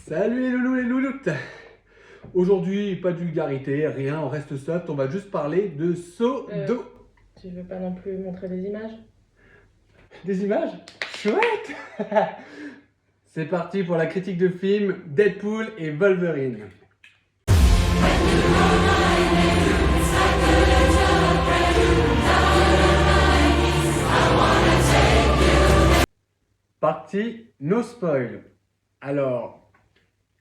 Salut les loulous les louloutes. Aujourd'hui, pas de vulgarité, rien, on reste soft, on va juste parler de seau d'eau. Tu veux pas non plus montrer des images? Des images? Chouette. C'est parti pour la critique de film Deadpool et Wolverine. Partie no spoil. Alors,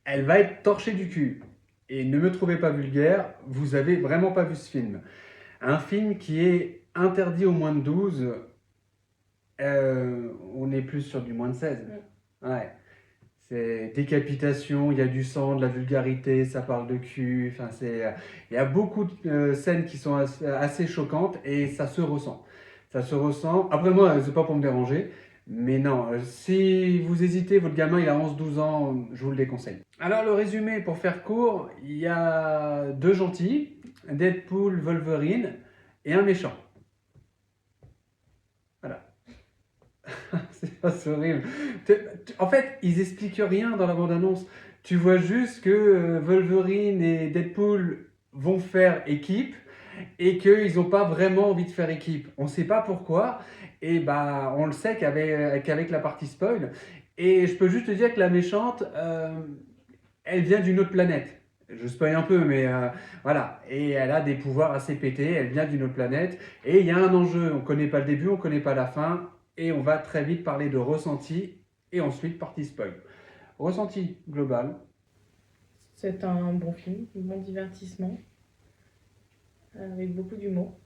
elle va être torchée du cul. Et ne me trouvez pas vulgaire, vous avez vraiment pas vu ce film. Un film qui est interdit aux moins de 12, on est plus sur du moins de 16. Ouais. C'est décapitation, il y a du sang, de la vulgarité, ça parle de cul. Enfin, il y a beaucoup de scènes qui sont assez choquantes et ça se ressent. Ça se ressent. Après, moi, c'est pas pour me déranger, mais non, si vous hésitez, votre gamin il a 11-12 ans, je vous le déconseille. Alors, le résumé, pour faire court, il y a deux gentils, Deadpool, Wolverine, et un méchant. Voilà. C'est horrible. En fait, ils expliquent rien dans la bande-annonce. Tu vois juste que Wolverine et Deadpool vont faire équipe et qu'ils n'ont pas vraiment envie de faire équipe. On ne sait pas pourquoi. Et bah, on le sait qu'avec la partie spoil. Et je peux juste te dire que la méchante, elle vient d'une autre planète. Je spoil un peu, mais voilà. Et elle a des pouvoirs assez pétés. Elle vient d'une autre planète. Et il y a un enjeu. On ne connaît pas le début, on ne connaît pas la fin. Et on va très vite parler de ressenti. Et ensuite, partie spoil. Ressenti global. C'est un bon film, un bon divertissement, avec beaucoup d'humour.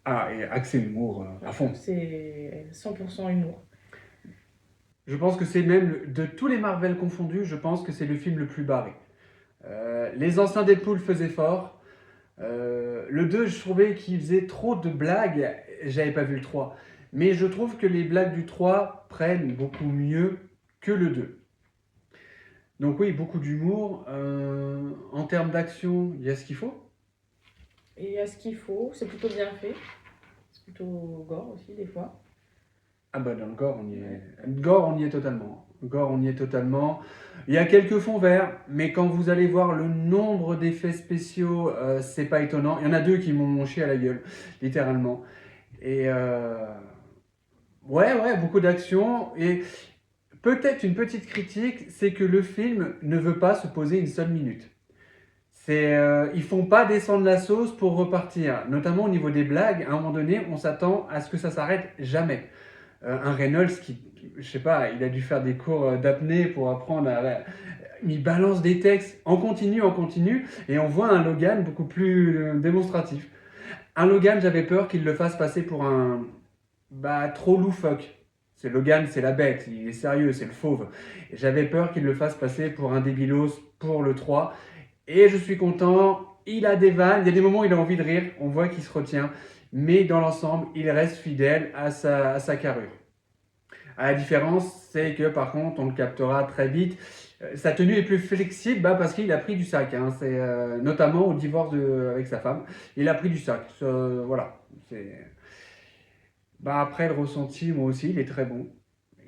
Ah, et accès humour à fond. C'est 100% humour. Je pense que c'est même, de tous les Marvel confondus, je pense que c'est le film le plus barré. Les anciens Deadpool faisaient fort. Le 2, je trouvais qu'il faisait trop de blagues. J'avais pas vu le 3. Mais je trouve que les blagues du 3 prennent beaucoup mieux que le 2. Donc oui, beaucoup d'humour. En termes d'action, il y a ce qu'il faut. Et il y a ce qu'il faut, c'est plutôt bien fait. C'est plutôt gore aussi, des fois. Ah bah dans le gore, on y est. Gore, on y est totalement. Gore, on y est totalement. Il y a quelques fonds verts, mais quand vous allez voir le nombre d'effets spéciaux, c'est pas étonnant. Il y en a deux qui m'ont chié à la gueule, littéralement. Et ouais, beaucoup d'action. Et peut-être une petite critique, c'est que le film ne veut pas se poser une seule minute. Ils font pas descendre la sauce pour repartir, notamment au niveau des blagues. À un moment donné, on s'attend à ce que ça s'arrête jamais. Un Reynolds je sais pas, il a dû faire des cours d'apnée pour apprendre il balance des textes en continu, et on voit un Logan beaucoup plus démonstratif. Un Logan, j'avais peur qu'il le fasse passer pour un trop loufoque. C'est Logan, c'est la bête, il est sérieux, c'est le fauve. Et j'avais peur qu'il le fasse passer pour un débilos pour le 3. Et je suis content, il a des vannes, il y a des moments où il a envie de rire, on voit qu'il se retient, mais dans l'ensemble, il reste fidèle à sa carrure. La différence, c'est que par contre, on le captera très vite. Sa tenue est plus flexible parce qu'il a pris du sac. Hein. C'est notamment au divorce avec sa femme. Il a pris du sac. Voilà. Après, le ressenti, moi aussi, il est très bon.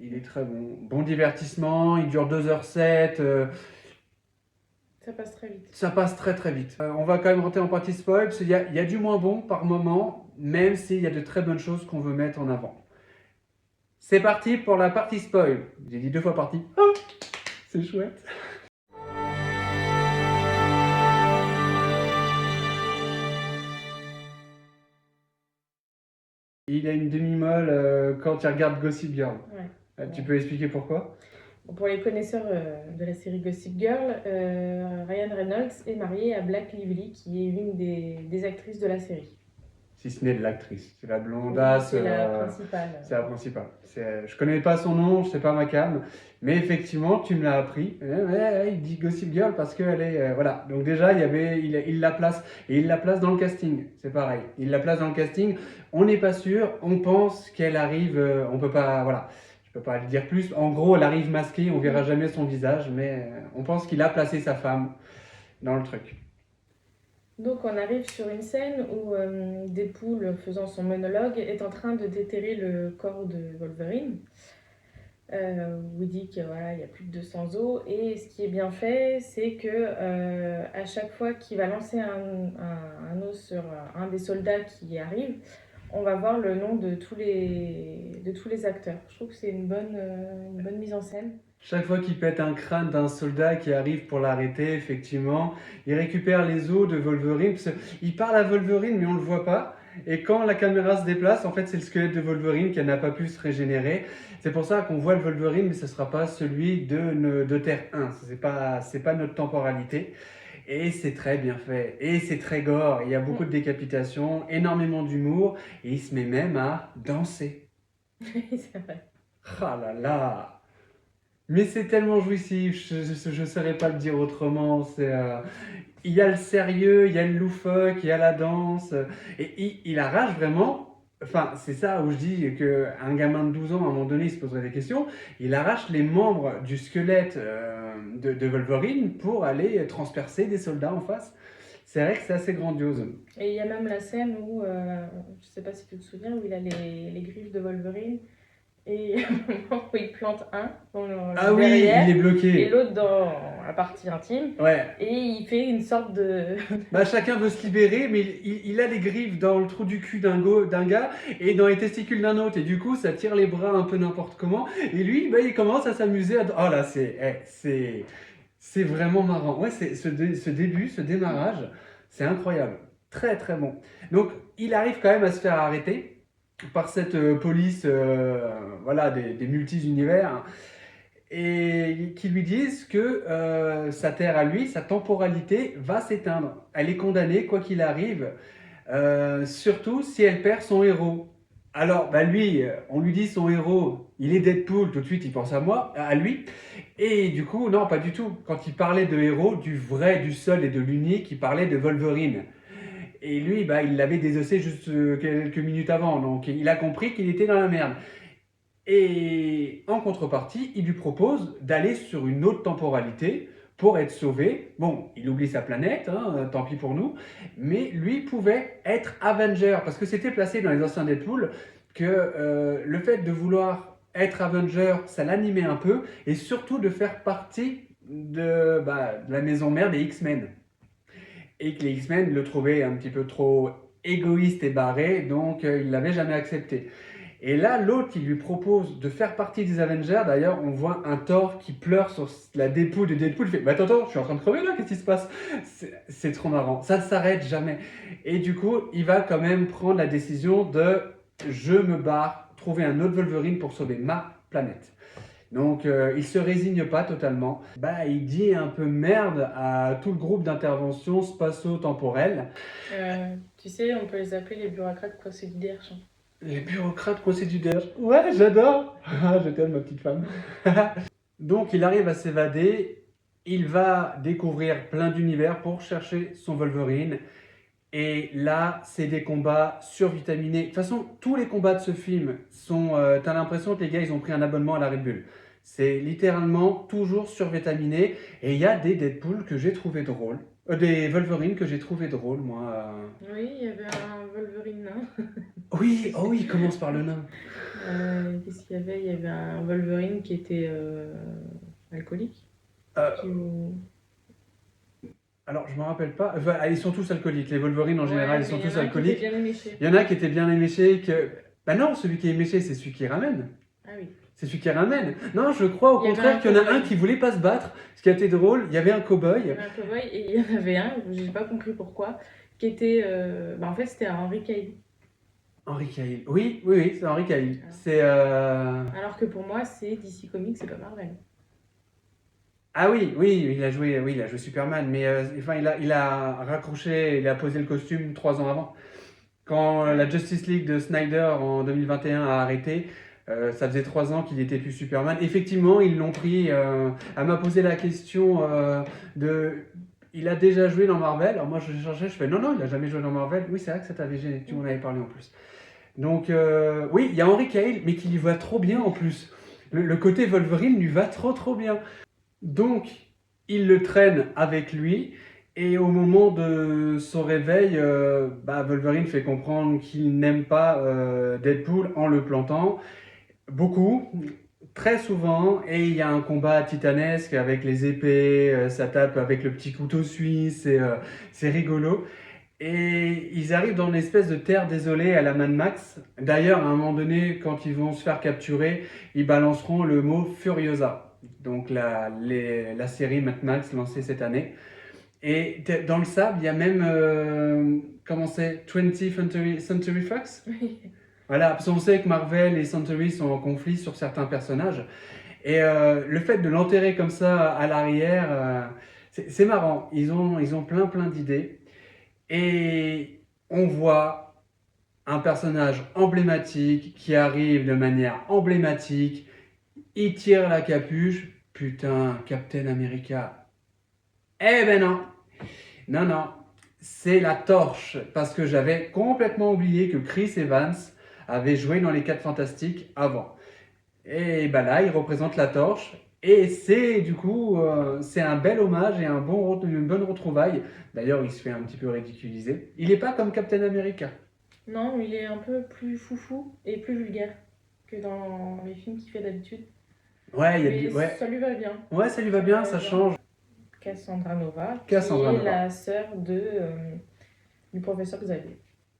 Il est très bon. Bon divertissement, il dure 2h07. Ça passe très vite. Ça passe très très vite. On va quand même rentrer en partie spoil, parce qu'il y a du moins bon par moment, même s'il y a de très bonnes choses qu'on veut mettre en avant. C'est parti pour la partie spoil. J'ai dit 2 fois partie. Oh, c'est chouette. Il a une demi-molle quand il regarde Gossip Girl. Ouais. Tu peux expliquer pourquoi? Pour les connaisseurs de la série Gossip Girl, Ryan Reynolds est marié à Black Lively, qui est une des actrices de la série. si ce n'est de l'actrice. C'est la blondasse. C'est la principale. C'est la principale. Je connais pas son nom, je sais pas ma cam, mais effectivement, tu me l'as appris. Il dit Gossip Girl parce qu'elle est. Voilà. Donc, déjà, il la place. Et il la place dans le casting. C'est pareil. Il la place dans le casting. On n'est pas sûr. On pense qu'elle arrive. On peut pas. Voilà. Je peux pas le dire plus. En gros, elle arrive masquée. On verra jamais son visage. Mais on pense qu'il a placé sa femme dans le truc. Donc on arrive sur une scène où Deadpool, faisant son monologue, est en train de déterrer le corps de Wolverine. Où il dit que voilà, il y a plus de 200 os. Et ce qui est bien fait, c'est que à chaque fois qu'il va lancer un os sur un des soldats qui arrive, on va voir le nom de tous les acteurs. Je trouve que c'est une bonne mise en scène. Chaque fois qu'il pète un crâne d'un soldat qui arrive pour l'arrêter, effectivement, il récupère les os de Wolverine. Il parle à Wolverine, mais on ne le voit pas. Et quand la caméra se déplace, en fait, c'est le squelette de Wolverine qui n'a pas pu se régénérer. C'est pour ça qu'on voit le Wolverine, mais ce ne sera pas celui de Terre 1. C'est pas notre temporalité. Et c'est très bien fait. Et c'est très gore. Il y a beaucoup de décapitations, énormément d'humour. Et il se met même à danser. C'est vrai. Ah là là! Mais c'est tellement jouissif, je ne saurais pas le dire autrement. Il y a le sérieux, il y a le loufoque, il y a la danse. Et il arrache vraiment. Enfin, c'est ça où je dis qu'un gamin de 12 ans, à un moment donné, il se poserait des questions. Il arrache les membres du squelette de Wolverine pour aller transpercer des soldats en face. C'est vrai que c'est assez grandiose. Et il y a même la scène où, je ne sais pas si tu te souviens, où il a les griffes de Wolverine. Et il y a un moment où il plante un dans le derrière, il est bloqué. et l'autre dans la partie intime. Ouais. Et il fait une sorte de... Chacun veut se libérer, mais il a les griffes dans le trou du cul d'un gars et dans les testicules d'un autre. Et du coup, ça tire les bras un peu n'importe comment. Et lui, il commence à s'amuser. Oh là, c'est vraiment marrant. Ouais, ce début, ce démarrage, c'est incroyable. Très, très bon. Donc, il arrive quand même à se faire arrêter par cette police voilà, des multi-univers et qui lui disent que sa terre à lui, sa temporalité va s'éteindre. Elle est condamnée quoi qu'il arrive, surtout si elle perd son héros. Alors lui, on lui dit son héros, il est Deadpool, tout de suite il pense à lui. Et du coup, non, pas du tout. Quand il parlait de héros, du vrai, du seul et de l'unique, il parlait de Wolverine. Et lui, il l'avait désossé juste quelques minutes avant, donc il a compris qu'il était dans la merde. Et en contrepartie, il lui propose d'aller sur une autre temporalité pour être sauvé. Bon, il oublie sa planète, hein, tant pis pour nous, mais lui pouvait être Avenger, parce que c'était placé dans les anciens Deadpool que le fait de vouloir être Avenger, ça l'animait un peu, et surtout de faire partie de la maison mère des X-Men. Et que les X-Men le trouvaient un petit peu trop égoïste et barré, donc il ne l'avait jamais accepté. Et là, l'autre, il lui propose de faire partie des Avengers. D'ailleurs, on voit un Thor qui pleure sur la dépouille de Deadpool. Il fait « Mais attends, je suis en train de crever là, qu'est-ce qui se passe ?» C'est trop marrant. Ça ne s'arrête jamais. Et du coup, il va quand même prendre la décision de « Je me barre, trouver un autre Wolverine pour sauver ma planète. » Donc, il se résigne pas totalement. Il dit un peu merde à tout le groupe d'intervention spatio-temporelle. Tu sais, on peut les appeler les bureaucrates procéduraires. Les bureaucrates procéduraires. Ouais, j'adore. Je t'aime, ma petite femme. Donc, il arrive à s'évader. Il va découvrir plein d'univers pour chercher son Wolverine. Et là, c'est des combats survitaminés. De toute façon, tous les combats de ce film sont... t'as l'impression que les gars, ils ont pris un abonnement à la Red Bull. C'est littéralement toujours survitaminé. Et il y a des Deadpool que j'ai trouvé drôles. Des Wolverine que j'ai trouvé drôles, moi. Oui, il y avait un Wolverine nain. Oui, oh oui, il commence par le nain. Qu'est-ce qu'il y avait? Il y avait un Wolverine qui était alcoolique. Alors, je me rappelle pas. Enfin, ils sont tous alcooliques. Les Wolverines, en général, ils sont tous alcooliques. Il y en a qui étaient bien éméchés. Non, celui qui est éméché, c'est celui qui ramène. Ah oui. C'est celui qui ramène. Non, je crois au contraire qu'il y en a un qui voulait pas se battre. Ce qui a été drôle, il y avait un cow-boy. Il y avait un cow-boy et il y en avait un, j'ai pas compris pourquoi, qui était... en fait, c'était un Henry Cavill. Henry Cavill. Oui, c'est Henry Cavill. Ah. C'est... Alors que pour moi, c'est DC Comics, c'est pas Marvel. Ah oui, il a joué Superman, mais il a raccroché, il a posé le costume 3 ans avant. Quand la Justice League de Snyder en 2021 a arrêté, ça faisait 3 ans qu'il était plus Superman. Effectivement, ils l'ont pris. Elle m'a posé la question de. Il a déjà joué dans Marvel. Alors moi, je cherchais, je fais non, non, il n'a jamais joué dans Marvel. Oui, c'est vrai que ça t'avait gêné. Tu m'en avais parlé en plus. Donc, oui, il y a Henry Cavill, mais qui lui va trop bien en plus. Le côté Wolverine lui va trop, trop bien. Donc, il le traîne avec lui. Et au moment de son réveil, Wolverine fait comprendre qu'il n'aime pas Deadpool en le plantant. Beaucoup, très souvent. Et il y a un combat titanesque avec les épées, ça tape avec le petit couteau suisse, c'est rigolo. Et ils arrivent dans une espèce de terre désolée à la Mad Max. D'ailleurs, à un moment donné, quand ils vont se faire capturer, ils balanceront le mot Furiosa. Donc la série Mad Max lancée cette année. Et dans le sable, il y a même, comment c'est, 20th Century Fox. Voilà, parce qu'on sait que Marvel et Century sont en conflit sur certains personnages. Et le fait de l'enterrer comme ça à l'arrière, c'est marrant. Ils ont plein d'idées. Et on voit un personnage emblématique qui arrive de manière emblématique. Il tire la capuche. Putain, Captain America. Eh ben non, non, non, c'est la torche. Parce que j'avais complètement oublié que Chris Evans avait joué dans les 4 Fantastiques avant. Et ben là, il représente la torche. Et c'est du coup, c'est un bel hommage et une bonne retrouvaille. D'ailleurs, il se fait un petit peu ridiculiser. Il n'est pas comme Captain America. Non, il est un peu plus foufou et plus vulgaire que dans les films qu'il fait d'habitude. Ouais, Mais ouais. ça lui va bien. Ouais, ça lui va bien, ça change. Cassandra Nova, Cassandra qui est Nova. la sœur du professeur Xavier.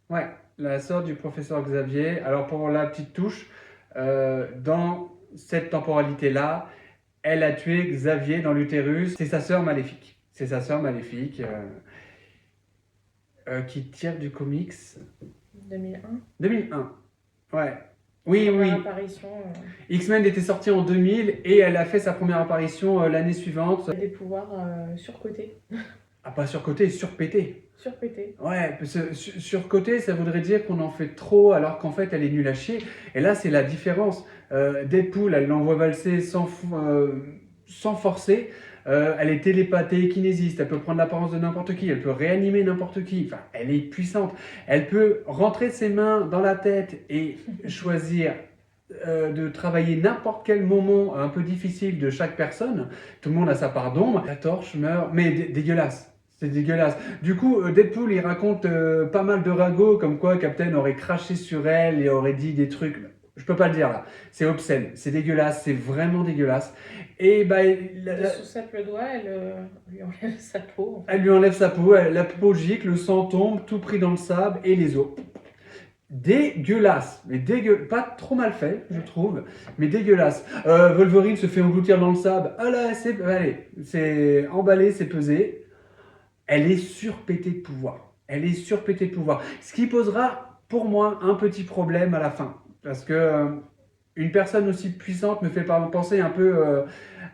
Ouais, la sœur du professeur Xavier. Alors pour la petite touche, dans cette temporalité-là, elle a tué Xavier dans l'utérus. C'est sa sœur maléfique. C'est sa sœur maléfique qui tire du comics. 2001. 2001. Ouais. Oui, oui. Première apparition. X-Men était sorti en 2000 et elle a fait sa première apparition l'année suivante. Des pouvoirs surcotés. Ah, pas surcoté, surpété. Surpétés. Ouais, parce que surcoté, ça voudrait dire qu'on en fait trop alors qu'en fait elle est nulle à chier. Et là, c'est la différence. Deadpool, elle l'envoie valser sans forcer. Elle est télépathée, kinésiste, elle peut prendre l'apparence de n'importe qui, elle peut réanimer n'importe qui. Enfin, elle est puissante. Elle peut rentrer ses mains dans la tête et choisir de travailler n'importe quel moment un peu difficile de chaque personne. Tout le monde a sa part d'ombre. La torche meurt, mais dégueulasse. C'est dégueulasse. Du coup, Deadpool, il raconte pas mal de ragots, comme quoi Captain aurait craché sur elle et aurait dit des trucs. Je peux pas le dire là. C'est obscène, c'est dégueulasse, c'est vraiment dégueulasse. Et bah, Sous sa le doigt, elle lui enlève sa peau. Elle lui enlève sa peau, la peau gicle, le sang tombe, tout pris dans le sable et les os. Dégueulasse, mais pas trop mal fait, je trouve, mais dégueulasse. Wolverine se fait engloutir dans le sable. Ah là, c'est emballé, c'est pesé. Elle est surpétée de pouvoir. Elle est surpétée de pouvoir. Ce qui posera, pour moi, un petit problème à la fin. Parce que une personne aussi puissante me fait penser un peu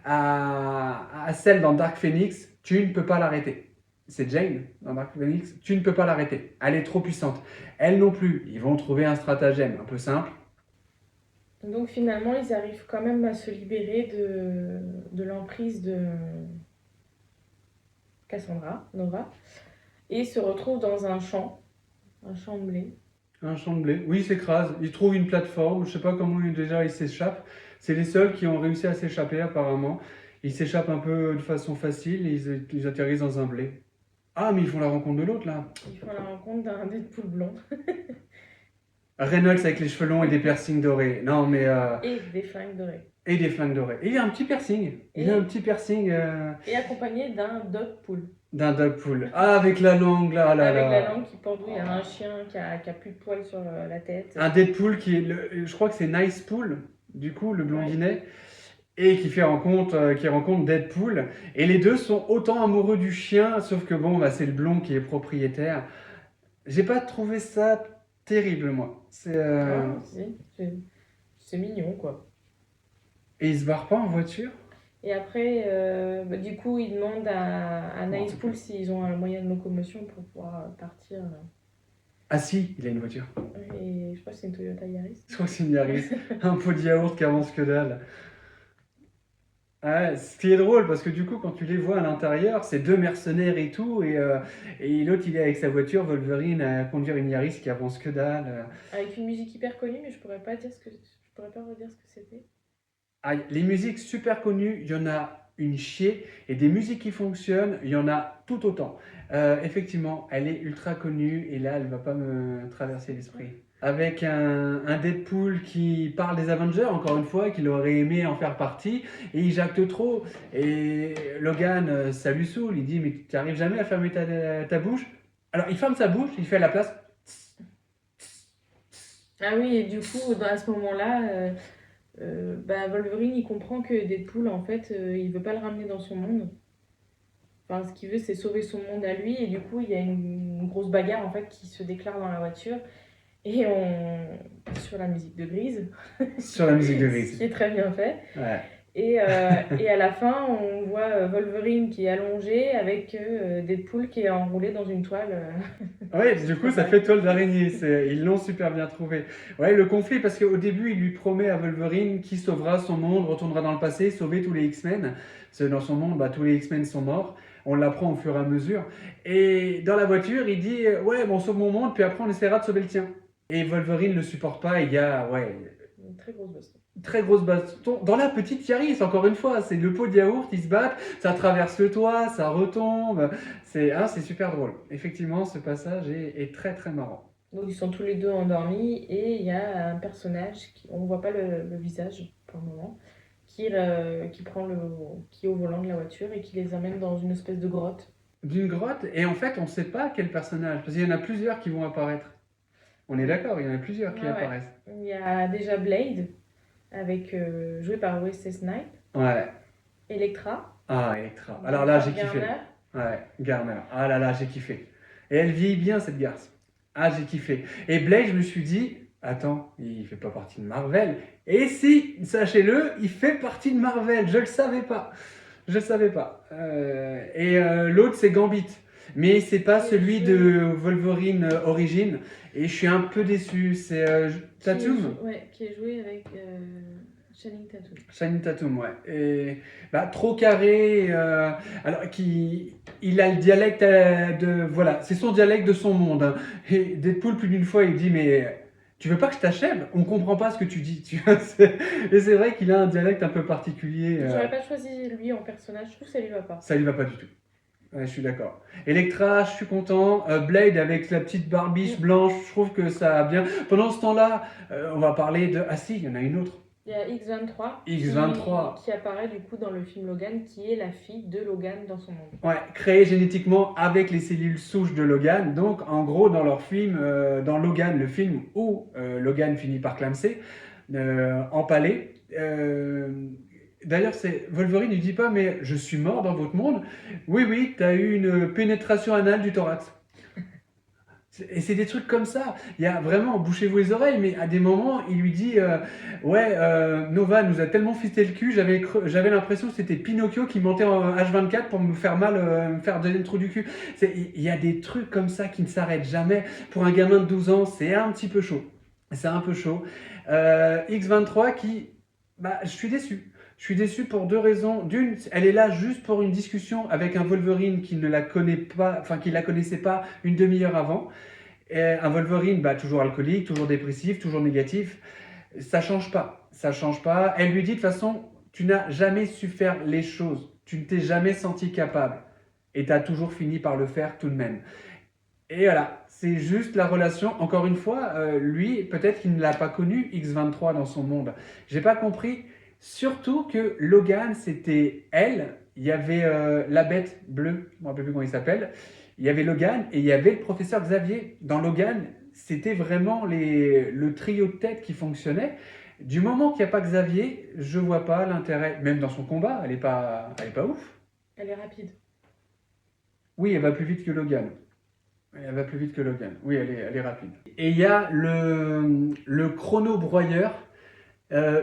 à celle dans Dark Phoenix. Tu ne peux pas l'arrêter. C'est Jane dans Dark Phoenix. Tu ne peux pas l'arrêter. Elle est trop puissante. Elle non plus. Ils vont trouver un stratagème un peu simple. Donc finalement, ils arrivent quand même à se libérer de l'emprise de Cassandra Nova et se retrouvent dans un champ de blé. Un champ de blé. Oui, il s'écrase. Il trouve une plateforme. Je sais pas comment déjà il s'échappe. C'est les seuls qui ont réussi à s'échapper apparemment. Ils s'échappent un peu de façon facile et ils atterrissent dans un blé. Ah, mais ils font la rencontre de l'autre là. Ils font la rencontre d'un Deadpool blond. Reynolds avec les cheveux longs et des piercings dorés. Non, mais. Et des flingues dorées. Et des flingues dorées. Et il a un petit piercing. Il a un petit piercing. Et accompagné d'un Dogpool. D'un Dogpool. Ah, avec la langue là. Avec la langue qui pendouille. Il y a un chien qui a plus de poils sur la tête. Un Deadpool qui est. Je crois que c'est Nicepool, du coup, le blondinet. Et qui rencontre Deadpool. Et les deux sont autant amoureux du chien, sauf que bon, c'est le blond qui est propriétaire. J'ai pas trouvé ça terrible, moi. C'est mignon, quoi. Et ils se barrent pas en voiture? Et après, du coup, ils demandent à Nicepool s'ils ont un moyen de locomotion pour pouvoir partir. Ah si, il a une voiture. Et je crois que c'est une Toyota Yaris. Je crois que c'est une Yaris. Un pot de yaourt qui avance que dalle. Ah ouais, ce qui est drôle, parce que du coup, quand tu les vois à l'intérieur, c'est deux mercenaires et tout, et l'autre, il est avec sa voiture, Wolverine, à conduire une Yaris qui avance que dalle. Avec une musique hyper connue, mais je pourrais pas redire ce que c'était. Ah, les musiques super connues, il y en a une chier, et des musiques qui fonctionnent, il y en a tout autant. Effectivement, elle est ultra connue, et là, elle va pas me traverser l'esprit. Avec un Deadpool qui parle des Avengers, encore une fois, qu'il aurait aimé en faire partie, et il jacte trop, et Logan, ça lui saoule, il dit, mais tu n'arrives jamais à fermer ta bouche? Alors, il ferme sa bouche, il fait à la place. Ah oui, et du coup, à ce moment-là, Wolverine, il comprend que Deadpool, en fait, il veut pas le ramener dans son monde. Enfin, ce qu'il veut, c'est sauver son monde à lui, et du coup, il y a une grosse bagarre, en fait, qui se déclare dans la voiture, et sur la musique de Grise, Sur la musique de ce Grise. qui est très bien fait. Ouais. Et à la fin, on voit Wolverine qui est allongé avec Deadpool qui est enroulé dans une toile. Ouais, du coup, ça fait toile d'araignée. Ils l'ont super bien trouvé. Ouais, le conflit, parce qu'au début, il lui promet à Wolverine qu'il sauvera son monde, retournera dans le passé, sauver tous les X-Men. Parce que dans son monde, bah, tous les X-Men sont morts. On l'apprend au fur et à mesure. Et dans la voiture, il dit ouais, bon, on sauve mon monde, puis après, on essaiera de sauver le tien. Et Wolverine ne le supporte pas. Il y a Une très grosse baston. très grosse baston dans la petite Yaris, encore une fois. C'est le pot de yaourt, ils se battent, ça traverse le toit, ça retombe. C'est super drôle. Effectivement, ce passage est très très marrant. Donc ils sont tous les deux endormis et il y a un personnage, on ne voit pas le visage pour le moment, qui est au volant de la voiture et qui les emmène dans une espèce de grotte. D'une grotte, et en fait, on ne sait pas quel personnage, parce qu'il y en a plusieurs qui vont apparaître. On est d'accord, il y en a plusieurs qui Ouais. apparaissent. Il y a déjà Blade, joué par Wesley Snipes, Ouais. Electra. Ah, Electra. Alors là, j'ai kiffé. Garner. Ouais, Garner. Ah là là, j'ai kiffé. Et elle vieillit bien, cette garce. Ah, j'ai kiffé. Et Blade, je me suis dit, attends, il fait pas partie de Marvel. Et si, sachez-le, il fait partie de Marvel. Je le savais pas. Je le savais pas. L'autre, c'est Gambit. Mais c'est pas celui de Wolverine Origin. Et je suis un peu déçu. C'est Tatum. Qui est joué avec Channing Tatum. Channing Tatum, ouais. Et, bah, trop carré. Alors, il a le dialecte voilà, c'est son dialecte de son monde. Hein. Et Deadpool, plus d'une fois, il dit, mais tu veux pas que je t'achève? On comprend pas ce que tu dis. Tu vois, et c'est vrai qu'il a un dialecte un peu particulier. J'aurais pas choisi lui en personnage, je trouve que ça lui va pas. Ça lui va pas du tout. Ouais, je suis d'accord. Electra, je suis content. Blade avec la petite barbiche blanche, je trouve que ça a bien. Pendant ce temps-là, on va parler de. Ah si, il y en a une autre. Il y a X-23, X-23. qui apparaît du coup dans le film Logan, qui est la fille de Logan dans son monde. Ouais, créée génétiquement avec les cellules souches de Logan. Donc, en gros, dans leur film, dans Logan, le film où Logan finit par clamser, empalé. D'ailleurs, Wolverine ne dit pas, mais je suis mort dans votre monde. Oui, oui, tu as eu une pénétration anale du thorax. Et c'est des trucs comme ça. Il y a vraiment, bouchez-vous les oreilles, mais à des moments, il lui dit ouais, Nova nous a tellement fisté le cul, j'avais l'impression que c'était Pinocchio qui montait en H24 pour me faire mal, me faire donner le trou du cul. Il y a des trucs comme ça qui ne s'arrêtent jamais. Pour un gamin de 12 ans, c'est un petit peu chaud. C'est un peu chaud. X23 qui. Bah, je suis déçu. Je suis déçu pour deux raisons. D'une, elle est là juste pour une discussion avec un Wolverine qui ne la connaît pas, enfin qui la connaissait pas une demi-heure avant. Et un Wolverine, bah, toujours alcoolique, toujours dépressif, toujours négatif. Ça change pas. Ça change pas. Elle lui dit de toute façon, tu n'as jamais su faire les choses. Tu ne t'es jamais senti capable. Et tu as toujours fini par le faire tout de même. Et voilà, c'est juste la relation. Encore une fois, lui, peut-être qu'il ne l'a pas connu, X23, dans son monde. J'ai pas compris. Surtout que Logan, c'était elle. Il y avait la bête bleue, je ne me rappelle plus comment il s'appelle. Il y avait Logan et il y avait le professeur Xavier. Dans Logan, c'était vraiment le trio de tête qui fonctionnait. Du moment qu'il n'y a pas Xavier, je ne vois pas l'intérêt. Même dans son combat, elle n'est pas ouf. Elle est rapide. Oui, elle va plus vite que Logan. Elle va plus vite que Logan. Oui, elle est rapide. Et il y a le chrono-broyeur.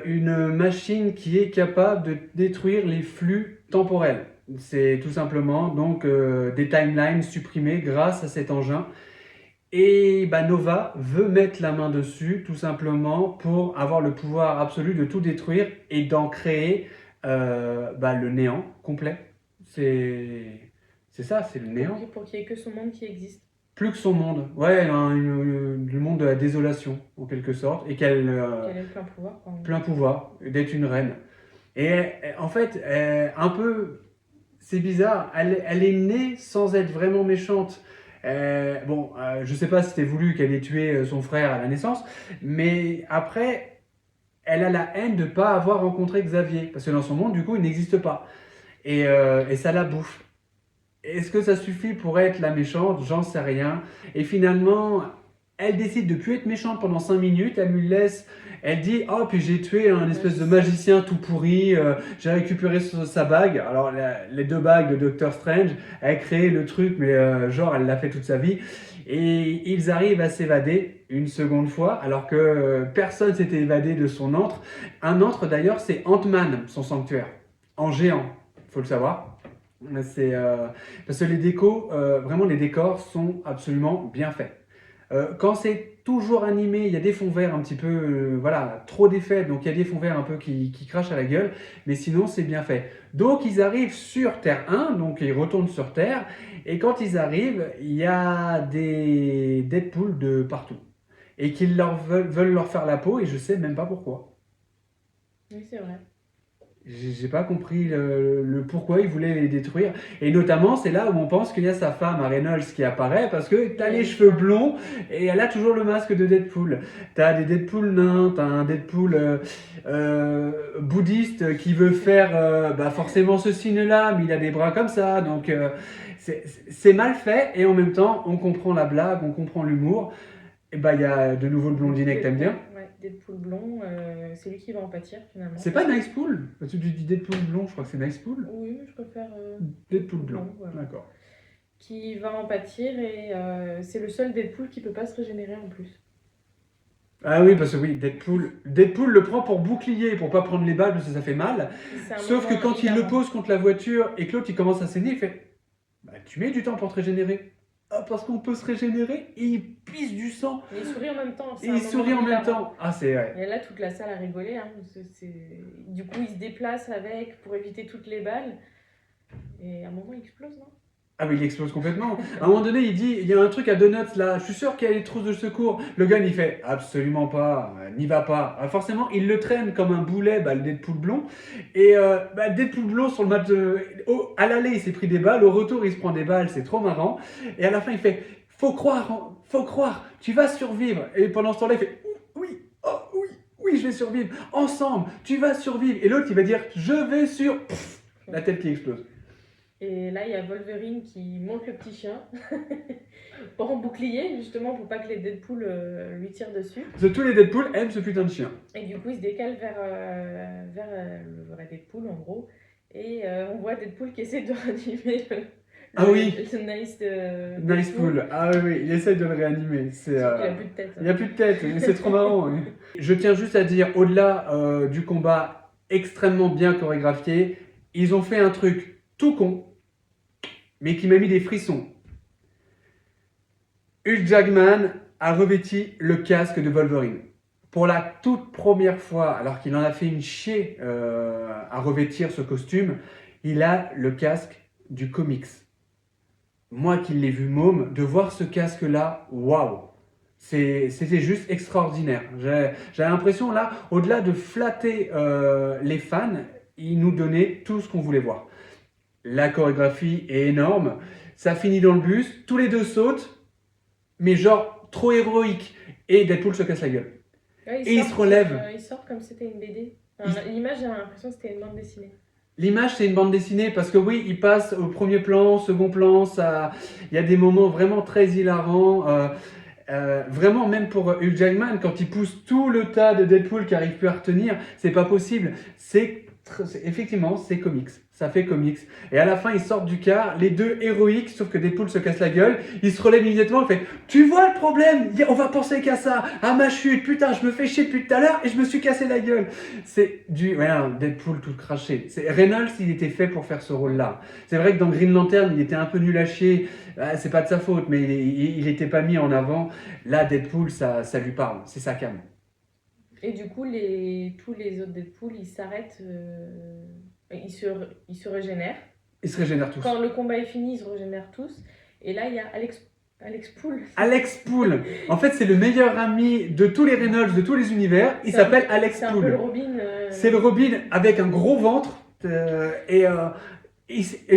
Une machine qui est capable de détruire les flux temporels. C'est tout simplement donc des timelines supprimées grâce à cet engin. Et bah, Nova veut mettre la main dessus, tout simplement pour avoir le pouvoir absolu de tout détruire et d'en créer bah, le néant complet. C'est c'est ça, c'est le néant. Pour qu'il y ait que son monde qui existe. Plus que son monde. Ouais, le monde de la désolation, en quelque sorte. Et qu'elle Qu'elle ait le plein pouvoir, quoi. plein pouvoir d'être une reine. Et en fait, un peu, c'est bizarre, elle est née sans être vraiment méchante. Bon, je sais pas si c'était voulu qu'elle ait tué son frère à la naissance, mais après, elle a la haine de ne pas avoir rencontré Xavier, parce que dans son monde, du coup, il n'existe pas. Et ça la bouffe. Est-ce que ça suffit pour être la méchante? J'en sais rien. Et finalement, elle décide de plus être méchante pendant 5 minutes. Elle lui laisse. Elle dit: oh, puis j'ai tué un espèce de magicien tout pourri. J'ai récupéré sa bague. Alors, les 2 bagues de Doctor Strange. Elle a créé le truc, mais genre, elle l'a fait toute sa vie. Et ils arrivent à s'évader une seconde fois, alors que personne s'était évadé de son antre. Un antre, d'ailleurs, c'est Ant-Man, son sanctuaire. En géant, faut le savoir. C'est parce que les décos, vraiment les décors sont absolument bien faits. Quand c'est toujours animé, il y a des fonds verts un petit peu, voilà, trop d'effets, donc il y a des fonds verts un peu qui crachent à la gueule, mais sinon c'est bien fait. Donc ils arrivent sur Terre 1, donc ils retournent sur Terre, et quand ils arrivent, il y a des Deadpool de partout, et qu'ils veulent leur faire la peau, et je sais même pas pourquoi. Oui, c'est vrai. J'ai pas compris le pourquoi il voulait les détruire. Et notamment, c'est là où on pense qu'il y a sa femme, Reynolds, qui apparaît, parce que t'as les cheveux blonds et elle a toujours le masque de Deadpool. T'as des Deadpool nains, t'as un Deadpool bouddhiste qui veut faire bah forcément ce signe-là, mais il a des bras comme ça. Donc c'est mal fait et en même temps, on comprend la blague, on comprend l'humour. Et bah il y a de nouveau le blondinet que t'aimes bien. Ouais, Deadpool blond, c'est lui qui va en pâtir finalement. C'est pas Nicepool? Parce que tu dis Deadpool blond, je crois que c'est Nicepool. Oui, mais je préfère Deadpool blond, voilà. d'accord. Qui va en pâtir et c'est le seul Deadpool qui peut pas se régénérer en plus. Ah oui, parce que oui, Deadpool le prend pour bouclier, pour pas prendre les balles parce que ça fait mal. Sauf que quand il le pose contre la voiture et que l'autre il commence à saigner, il fait bah, tu mets du temps pour te régénérer. Ah, parce qu'on peut se régénérer et il pisse du sang. Mais il sourit en même temps. Et il sourit en même temps. Ah, c'est vrai. Et là, toute la salle a rigolé. Hein. Du coup, il se déplace avec pour éviter toutes les balles. Et à un moment, il explose, non? Ah oui, il explose complètement. À un moment donné, il dit, il y a un truc à Donuts là, je suis sûr qu'il y a des trousses de secours. Le gars, il fait, absolument pas, n'y va pas. Forcément, il le traîne comme un boulet, bah, le Deadpool blond. Et bah, Deadpool blond, sur le match à l'aller, il s'est pris des balles, au retour, il se prend des balles, c'est trop marrant. Et à la fin, il fait, faut croire, tu vas survivre. Et pendant ce temps-là, il fait, oui, oh oui, oui, je vais survivre. Ensemble, tu vas survivre. Et l'autre, il va dire, je vais sur... Pff, la tête qui explose. Et là, il y a Wolverine qui monte le petit chien pour en bouclier, justement, pour pas que les Deadpool lui tirent dessus. Parce que tous les Deadpool aiment ce putain de chien. Et du coup, il se décale vers le vrai Deadpool, en gros. Et on voit Deadpool qui essaie de ranimer le Nicepool. Ah oui, il essaie de le réanimer. Il n'y a plus de tête. Il n'y a plus de tête, c'est trop marrant. Oui. Je tiens juste à dire, au-delà du combat extrêmement bien chorégraphié, ils ont fait un truc tout con, mais qui m'a mis des frissons. Hugh Jackman a revêti le casque de Wolverine. Pour la toute première fois, alors qu'il en a fait une chier à revêtir ce costume, il a le casque du comics. Moi qui l'ai vu môme, de voir ce casque-là, waouh! C'était juste extraordinaire. J'ai l'impression là, au-delà de flatter les fans, il nous donnait tout ce qu'on voulait voir. La chorégraphie est énorme, ça finit dans le bus, tous les deux sautent, mais genre trop héroïque. Et Deadpool se casse la gueule. Ouais, il se relève. Il sort comme si c'était une BD. Enfin, l'image, j'ai l'impression que c'était une bande dessinée. L'image, c'est une bande dessinée parce que oui, il passe au premier plan, second plan, il y a des moments vraiment très hilarants. Vraiment, même pour Hugh Jackman, quand il pousse tout le tas de Deadpool qui n'arrive plus à retenir, c'est pas possible. C'est Effectivement, c'est comics. Ça fait comics. Et à la fin, ils sortent du car, les deux héroïques, sauf que Deadpool se casse la gueule. Il se relève immédiatement, il fait tu vois le problème? On va penser qu'à ça, à ma chute. Putain, je me fais chier depuis tout à l'heure et je me suis cassé la gueule. C'est du. Ouais, un Deadpool tout craché. Reynolds, il était fait pour faire ce rôle-là. C'est vrai que dans Green Lantern, il était un peu nul à chier. C'est pas de sa faute, mais il était pas mis en avant. Là, Deadpool, ça lui parle. C'est sa cam. Et du coup, tous les autres Deadpool, ils s'arrêtent, ils se régénèrent. Ils se régénèrent tous. Quand le combat est fini, ils se régénèrent tous. Et là, il y a Alex Pool. Alex Pool. En fait, c'est le meilleur ami de tous les Reynolds, de tous les univers. Il s'appelle Alex C'est un peu le Pool. Robin. C'est le Robin avec un gros ventre. Et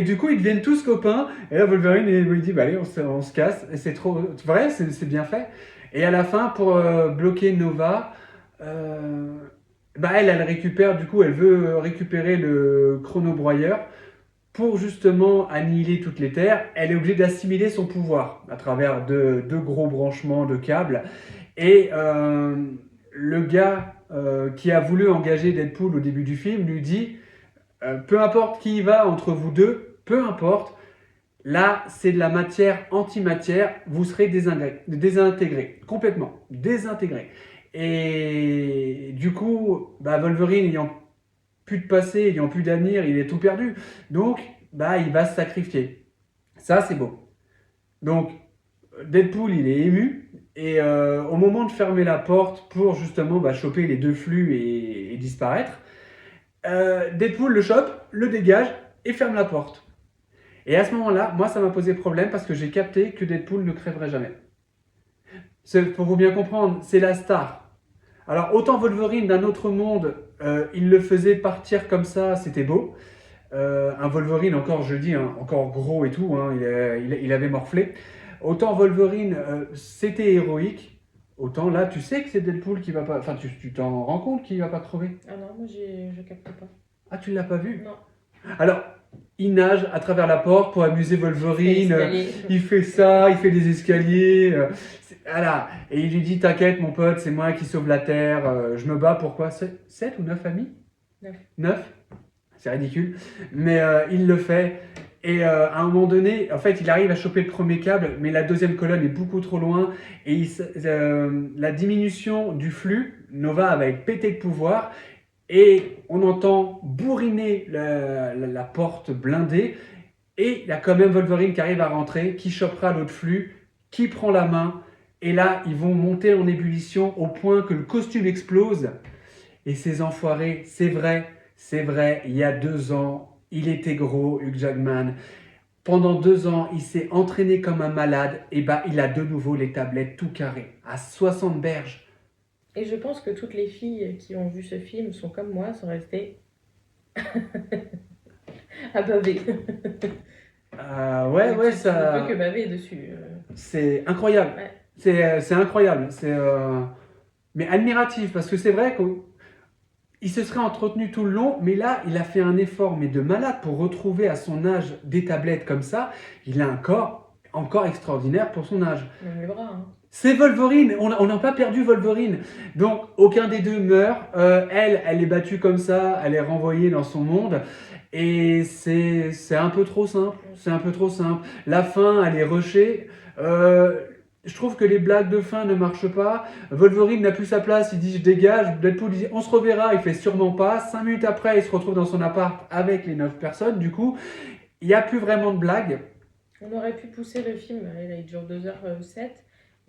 du coup, ils deviennent tous copains. Et là, Wolverine, il dit bah, allez, on se casse. Et c'est trop vrai, c'est bien fait. Et à la fin, pour bloquer Nova, elle récupère, du coup, elle veut récupérer le chronobroyeur pour justement annihiler toutes les terres. Elle est obligée d'assimiler son pouvoir à travers deux gros branchements de câbles. Et le gars qui a voulu engager Deadpool au début du film lui dit peu importe qui y va entre vous deux, peu importe, là c'est de la matière antimatière, vous serez désintégré, complètement désintégré. Et du coup, Wolverine ayant plus de passé, ayant plus d'avenir, il est tout perdu. Donc, il va se sacrifier. Ça, c'est beau. Donc, Deadpool, il est ému. Et au moment de fermer la porte pour justement choper les deux flux et disparaître, Deadpool le chope, le dégage et ferme la porte. Et à ce moment-là, moi, ça m'a posé problème parce que j'ai capté que Deadpool ne crèverait jamais. Pour vous bien comprendre, c'est la star. Alors, autant Wolverine d'un autre monde, il le faisait partir comme ça, c'était beau. Un Wolverine, encore, je dis, encore gros et tout, il avait morflé. Autant Wolverine, c'était héroïque. Autant là, tu sais que c'est Deadpool qui va pas. Enfin, tu t'en rends compte qu'il va pas crever. Ah non, moi je capte pas. Ah, tu l'as pas vu? Non. Alors, il nage à travers la porte pour amuser Wolverine. Il fait ça, il fait des escaliers. Voilà. Et il lui dit t'inquiète, mon pote, c'est moi qui sauve la Terre. Je me bats pour quoi? 7 ou 9 amis? 9. C'est ridicule. Mais il le fait. Et à un moment donné, en fait, il arrive à choper le premier câble, mais la deuxième colonne est beaucoup trop loin. Et la diminution du flux, Nova va être pété de pouvoir. Et on entend bourriner la porte blindée. Et il y a quand même Wolverine qui arrive à rentrer, qui chopera l'autre flux, qui prend la main. Et là, ils vont monter en ébullition au point que le costume explose. Et ces enfoirés, c'est vrai, il y a 2 ans, il était gros, Hugh Jackman. Pendant 2 ans, il s'est entraîné comme un malade. Et il a de nouveau les tablettes tout carrées, à 60 berges. Et je pense que toutes les filles qui ont vu ce film sont comme moi, sont restées à baver. Ouais, tu ça. Ne peux que baver dessus. C'est incroyable. Ouais. C'est incroyable. Mais admiratif, parce que c'est vrai qu'il se serait entretenu tout le long, mais là, il a fait un effort, mais de malade, pour retrouver à son âge des tablettes comme ça. Il a un corps encore extraordinaire pour son âge. Même les bras. C'est Wolverine, on n'a pas perdu Wolverine. Donc, aucun des deux meurt. Elle est battue comme ça, elle est renvoyée dans son monde. Et c'est un peu trop simple. La fin, elle est rushée. Je trouve que les blagues de fin ne marchent pas. Wolverine n'a plus sa place, il dit je dégage. Deadpool dit on se reverra, il fait sûrement pas. 5 minutes après, il se retrouve dans son appart avec les 9 personnes. Du coup, il n'y a plus vraiment de blagues. On aurait pu pousser le film, il dure 2h07.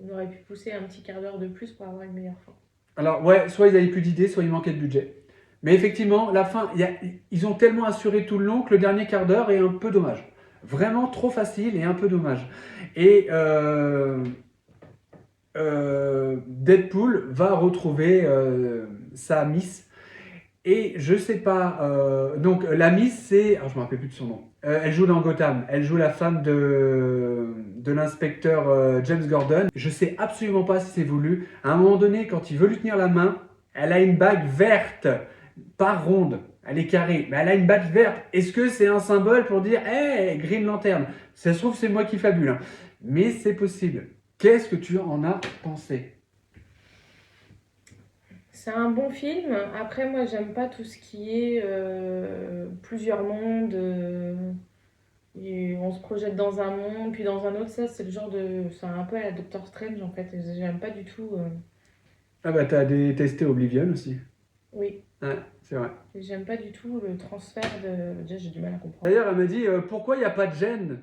On aurait pu pousser un petit quart d'heure de plus pour avoir une meilleure fin. Alors ouais, soit ils avaient plus d'idées, soit il manquait de budget. Mais effectivement, la fin, ils ont tellement assuré tout le long que le dernier quart d'heure est un peu dommage. Vraiment trop facile et un peu dommage. Et Deadpool va retrouver sa Miss. Et je sais pas. Donc la Miss, c'est. Alors je me rappelle plus de son nom. Elle joue dans Gotham. Elle joue la femme de l'inspecteur James Gordon. Je sais absolument pas si c'est voulu. À un moment donné, quand il veut lui tenir la main, elle a une bague verte, pas ronde. Elle est carrée, mais elle a une bague verte. Est-ce que c'est un symbole pour dire hey, Green Lantern? Ça se trouve, c'est moi qui fabule. Hein. Mais c'est possible. Qu'est-ce que tu en as pensé? C'est un bon film. Après, moi, j'aime pas tout ce qui est plusieurs mondes. Et on se projette dans un monde, puis dans un autre. Ça, c'est le genre de. C'est un peu à la Doctor Strange, en fait. Et j'aime pas du tout. Ah bah t'as détesté Oblivion aussi. Oui, Ouais, c'est vrai. j'aime pas du tout le transfert de. Déjà, j'ai du mal à comprendre. D'ailleurs, elle m'a dit pourquoi il n'y a pas de gêne?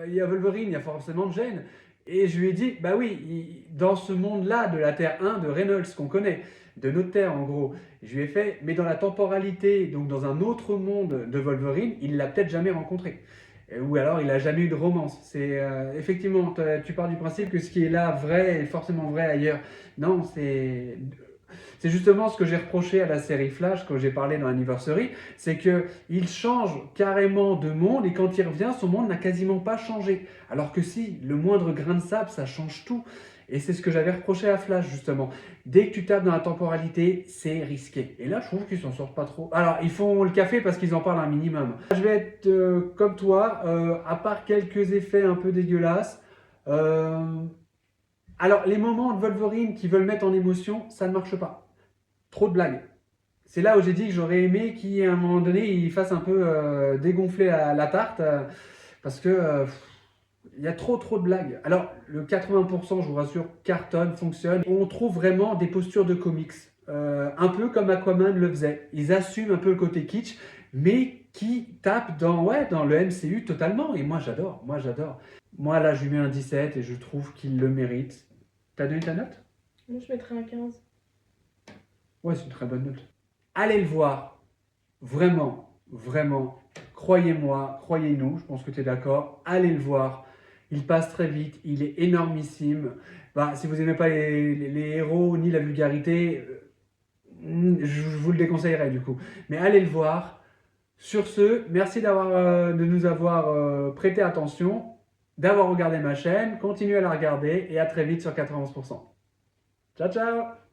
Il y a Wolverine, il y a forcément de gêne. Et je lui ai dit, bah oui, dans ce monde-là de la Terre 1 de Reynolds qu'on connaît, de notre Terre en gros, je lui ai fait, mais dans la temporalité, donc dans un autre monde de Wolverine, il l'a peut-être jamais rencontré. Ou alors il a jamais eu de romance. C'est effectivement, tu pars du principe que ce qui est là vrai est forcément vrai ailleurs. Non, c'est justement ce que j'ai reproché à la série Flash quand j'ai parlé dans Anniversary, c'est qu'il change carrément de monde et quand il revient, son monde n'a quasiment pas changé. Alors que si, le moindre grain de sable, ça change tout. Et c'est ce que j'avais reproché à Flash justement. Dès que tu tapes dans la temporalité, c'est risqué. Et là, je trouve qu'ils s'en sortent pas trop. Alors, ils font le café parce qu'ils en parlent un minimum. Je vais être comme toi, à part quelques effets un peu dégueulasses. euh, alors, les moments de Wolverine qui veulent mettre en émotion, ça ne marche pas. Trop de blagues. C'est là où j'ai dit que j'aurais aimé qu'à un moment donné, il fasse un peu dégonfler la tarte, parce que il y a trop de blagues. Alors, le 80%, je vous rassure, cartonne, fonctionne. On trouve vraiment des postures de comics, un peu comme Aquaman le faisait. Ils assument un peu le côté kitsch, mais qui tapent dans le MCU totalement. Et moi, j'adore, moi, j'adore. Moi, là, je lui mets un 17 et je trouve qu'il le mérite. T'as donné ta note? Moi, je mettrais un 15. Ouais, c'est une très bonne note. Allez le voir. Vraiment, vraiment. Croyez-moi, croyez-nous, je pense que tu es d'accord. Allez le voir. Il passe très vite, il est énormissime. Bah, si vous n'aimez pas les héros ni la vulgarité, je vous le déconseillerais du coup. Mais allez le voir. Sur ce, merci de nous avoir prêté attention, d'avoir regardé ma chaîne. Continuez à la regarder et à très vite sur 91%. Ciao, ciao!